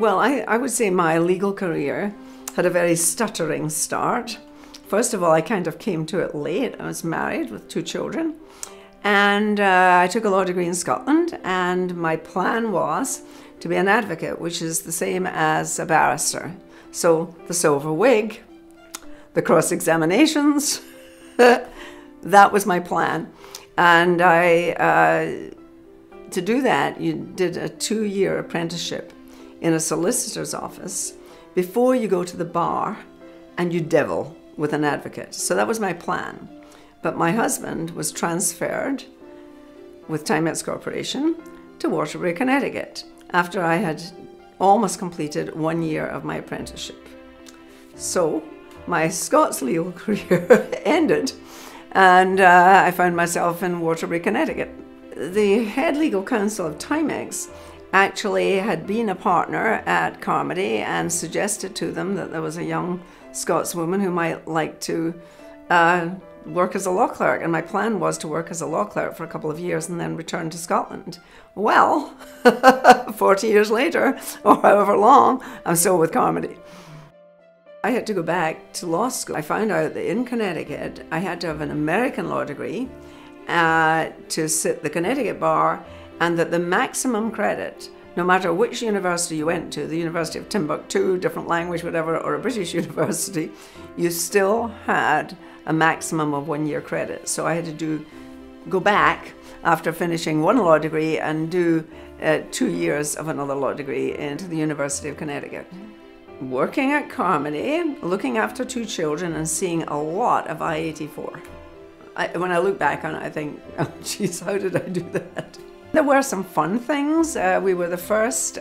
Well, I would say my legal career had a very stuttering start. First of all, I kind of came to it late. I was married with 2 children, and I took a law degree in Scotland, and my plan was to be an advocate, which is the same as a barrister. So the silver wig, the cross-examinations, that was my plan. And to do that, you did a 2-year apprenticeship in a solicitor's office before you go to the bar and you devil with an advocate. So that was my plan. But my husband was transferred with Timex Corporation to Waterbury, Connecticut, after I had almost completed 1 year of my apprenticeship. So my Scots legal career ended, and I found myself in Waterbury, Connecticut. The head legal counsel of Timex actually had been a partner at Carmody and suggested to them that there was a young Scotswoman who might like to work as a law clerk. And my plan was to work as a law clerk for a couple of years and then return to Scotland. Well, 40 years later, or however long, I'm still with Carmody. I had to go back to law school. I found out that in Connecticut, I had to have an American law degree to sit the Connecticut bar, and that the maximum credit, no matter which university you went to, the University of Timbuktu, different language, whatever, or a British university, you still had a maximum of 1 year credit. So I had to go back after finishing 1 law degree and do 2 years of another law degree into the University of Connecticut. Working at Carmody, looking after 2 children and seeing a lot of I-84. When I look back on it, I think, oh geez, how did I do that? There were some fun things. We were the first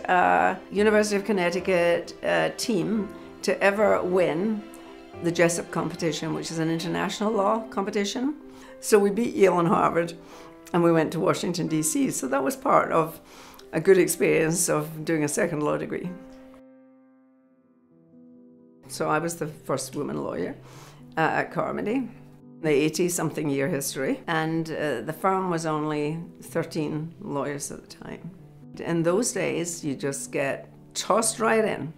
University of Connecticut team to ever win the Jessup competition, which is an international law competition. So we beat Yale and Harvard, and we went to Washington, D.C. So that was part of a good experience of doing a second law degree. So I was the first woman lawyer at Carmody. The 80-something year history, and the firm was only 13 lawyers at the time. In those days, you just get tossed right in.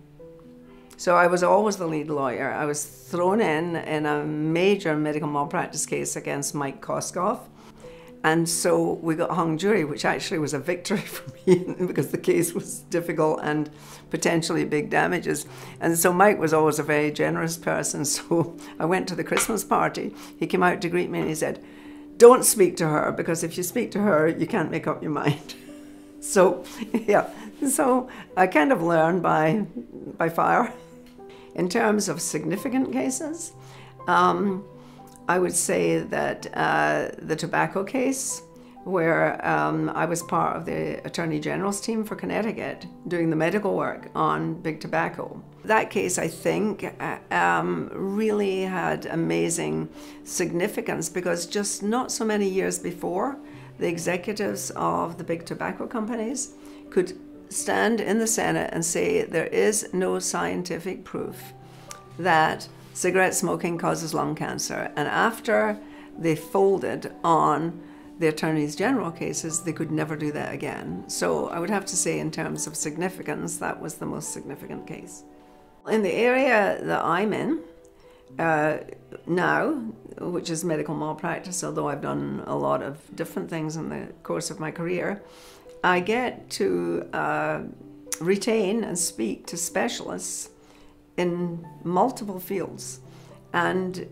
So I was always the lead lawyer. I was thrown in a major medical malpractice case against Mike Koskoff. And so we got hung jury, which actually was a victory for me because the case was difficult and potentially big damages. And so Mike was always a very generous person. So I went to the Christmas party. He came out to greet me and he said, "Don't speak to her, because if you speak to her, you can't make up your mind." So, yeah, so I kind of learned by fire. In terms of significant cases, I would say that the tobacco case, where I was part of the Attorney General's team for Connecticut doing the medical work on big tobacco. That case, I think, really had amazing significance because just not so many years before, the executives of the big tobacco companies could stand in the Senate and say there is no scientific proof that cigarette smoking causes lung cancer. And after they folded on the attorneys general cases, they could never do that again. So I would have to say in terms of significance, that was the most significant case. In the area that I'm in now, which is medical malpractice, although I've done a lot of different things in the course of my career, I get to retain and speak to specialists in multiple fields. And,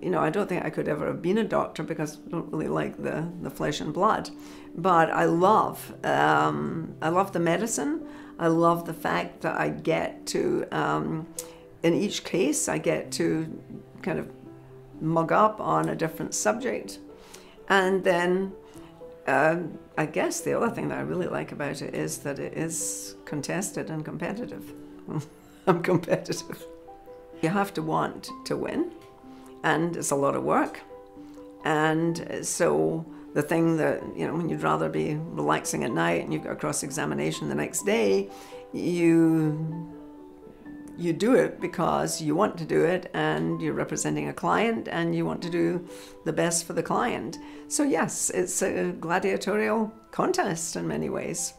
you know, I don't think I could ever have been a doctor because I don't really like the flesh and blood. But I love the medicine. I love the fact that I get to, in each case, I get to kind of mug up on a different subject. And then I guess the other thing that I really like about it is that it is contested and competitive. I'm competitive. You have to want to win, and it's a lot of work. And so the thing that, you know, when you'd rather be relaxing at night and you've got a cross-examination the next day, you do it because you want to do it and you're representing a client and you want to do the best for the client. So yes, it's a gladiatorial contest in many ways.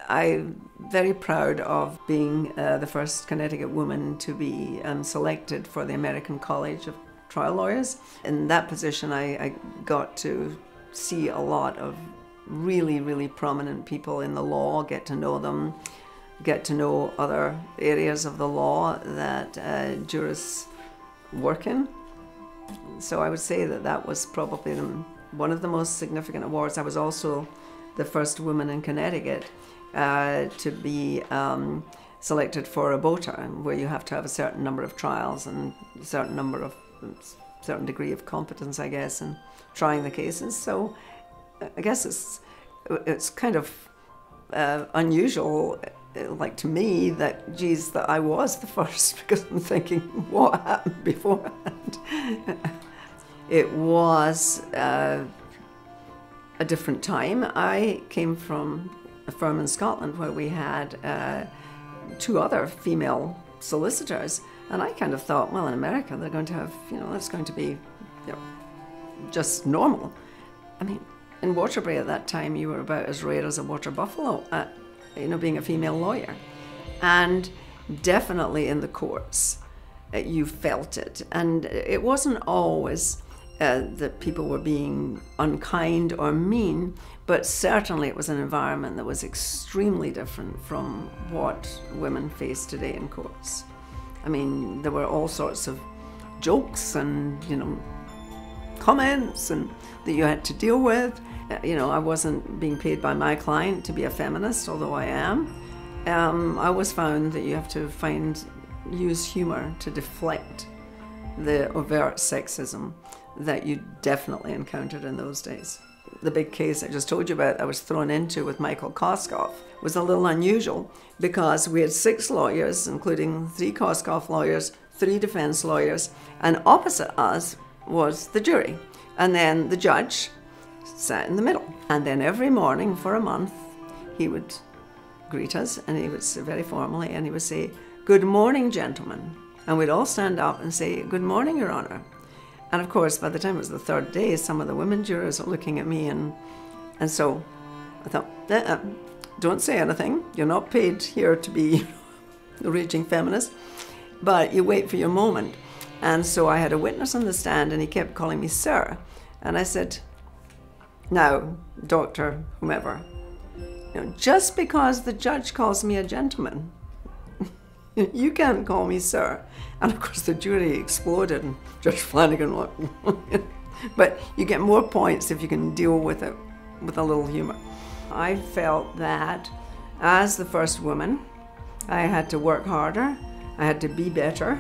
I'm very proud of being the first Connecticut woman to be selected for the American College of Trial Lawyers. In that position, I got to see a lot of really, really prominent people in the law, get to know them, get to know other areas of the law that jurists work in. So I would say that that was probably one of the most significant awards. I was also the first woman in Connecticut to be selected for a BOTA, where you have to have a certain number of trials and a certain degree of competence, I guess, in trying the cases. So I guess it's kind of unusual, like to me, that, geez, that I was the first, because I'm thinking, what happened beforehand? It was a different time. I came from a firm in Scotland where we had 2 other female solicitors, and I kind of thought, well, in America they're going to have, it's going to be just normal. I mean, in Waterbury at that time, you were about as rare as a water buffalo, being a female lawyer. And definitely in the courts, you felt it. And it wasn't always that people were being unkind or mean, but certainly it was an environment that was extremely different from what women face today in courts. I mean, there were all sorts of jokes and, comments and that you had to deal with. I wasn't being paid by my client to be a feminist, although I am. I always found that you have to use humor to deflect the overt sexism that you definitely encountered in those days. The big case I just told you about I was thrown into with Michael Koskoff was a little unusual because we had 6 lawyers, including 3 Koskoff lawyers, 3 defense lawyers, and opposite us was the jury. And then the judge sat in the middle. And then every morning for a month, he would greet us, and he would say very formally, and he would say, "Good morning, gentlemen." And we'd all stand up and say, "Good morning, Your Honor." And of course, by the time it was the 3rd day, some of the women jurors were looking at me, and so I thought, don't say anything. You're not paid here to be a raging feminist, but you wait for your moment. And so I had a witness on the stand, and he kept calling me sir. And I said, "Now, Dr. whomever, just because the judge calls me a gentleman, you can't call me sir." And of course the jury exploded, and Judge Flanagan went, but you get more points if you can deal with it with a little humor. I felt that as the first woman, I had to work harder, I had to be better,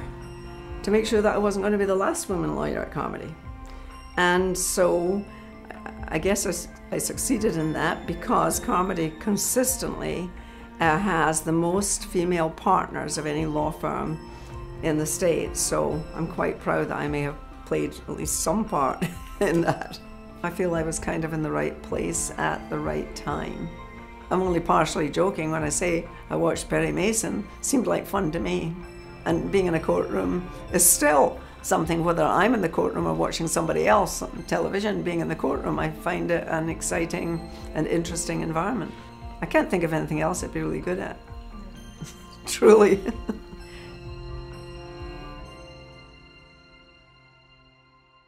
to make sure that I wasn't going to be the last woman lawyer at Carmody. And so I guess I succeeded in that because Carmody consistently has the most female partners of any law firm in the States. So I'm quite proud that I may have played at least some part in that. I feel I was kind of in the right place at the right time. I'm only partially joking when I say I watched Perry Mason. It seemed like fun to me. And being in a courtroom is still something, whether I'm in the courtroom or watching somebody else on television. Being in the courtroom, I find it an exciting and interesting environment. I can't think of anything else I'd be really good at. Truly.